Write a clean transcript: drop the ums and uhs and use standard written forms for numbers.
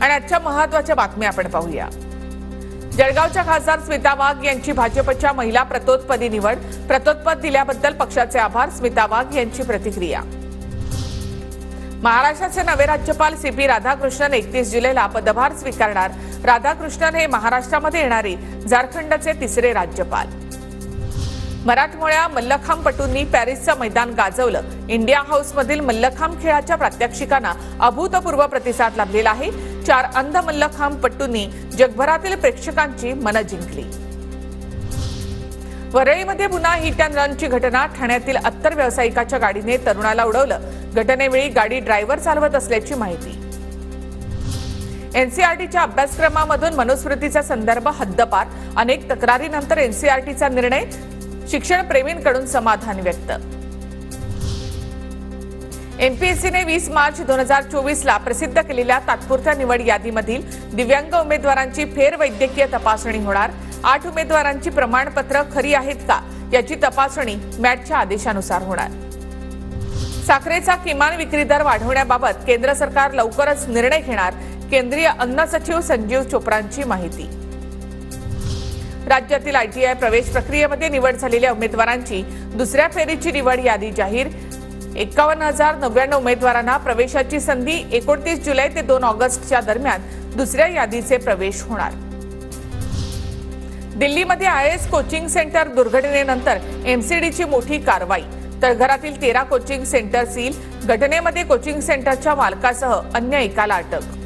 आणि आजच्या महत्त्वाच्या बातम्या आपण पाहूया। जळगावच्या खासदार स्मिता वाघ यांची भाजपच्या महिला प्रतोदपदी निवड। प्रतोदपद दिल्याबद्दल पक्षाचे आभार, स्मिता वाघ यांची प्रतिक्रिया। महाराष्ट्राचे नवे राज्यपाल सीपी राधाकृष्णन 31 जुलैला पदभार स्वीकारणार। राधाकृष्णन हे महाराष्ट्रामध्ये येणारे झारखंडचे तिसरे राज्यपाल। मराठमोळ्या मल्लखांबपटूंनी पॅरिसचं मैदान गाजवलं। इंडिया हाऊसमधील मल्लखांब खेळाच्या प्रात्यक्षिकांना अभूतपूर्व प्रतिसाद लाभलेला आहे। 4 अंध मल्लखांबपटूंनी जगभरातील प्रेक्षकांची मनं जिंकली। वरळीमध्ये पुन्हा हिट अँड रनची घटना। ठाण्यातील अत्तर व्यावसायिकाच्या गाडीने तरुणाला उडवलं। घटनेवेळी गाडी ड्रायव्हर चालवत असल्याची माहिती। एनसीईआरटीच्या अभ्यासक्रमामधून मनुस्मृतीचा संदर्भ हद्दपार। अनेक तक्रारीनंतर एनसीईआरटीचा निर्णय। शिक्षण प्रेमींकडून समाधान व्यक्त। एमपीएससीने 20 मार्च 2024 ला प्रसिद्ध केलेल्या तात्पुरत्या निवड यादीमधील दिव्यांग उमेदवारांची फेरवैद्यकीय तपासणी होणार। 8 उमेदवारांची प्रमाणपत्र खरी आहेत का याची तपासणी मॅटच्या आदेशानुसार होणार। साखरेचा किमान विक्री दर वाढवण्याबाबत केंद्र सरकार लवकरच निर्णय घेणार। केंद्रीय अन्न सचिव संजीव चोप्रांची माहिती। राज्यातील आयटीआय प्रवेश प्रक्रियेमध्ये निवड झालेल्या उमेदवारांची दुसऱ्या फेरीची निवड यादी जाहीर। 51,099 उमेदवारांना प्रवेशाची संधी। 29 जुलै ते 2 ऑगस्टच्या दरम्यान दुसऱ्या यादीचे प्रवेश होणार। दिल्लीमध्ये आयएएस कोचिंग सेंटर दुर्घटनेनंतर एमसीडीची मोठी कारवाई। तळघरातील 13 कोचिंग सेंटर सील। घटनेमध्ये कोचिंग सेंटरच्या मालकासह अन्य एकाला अटक।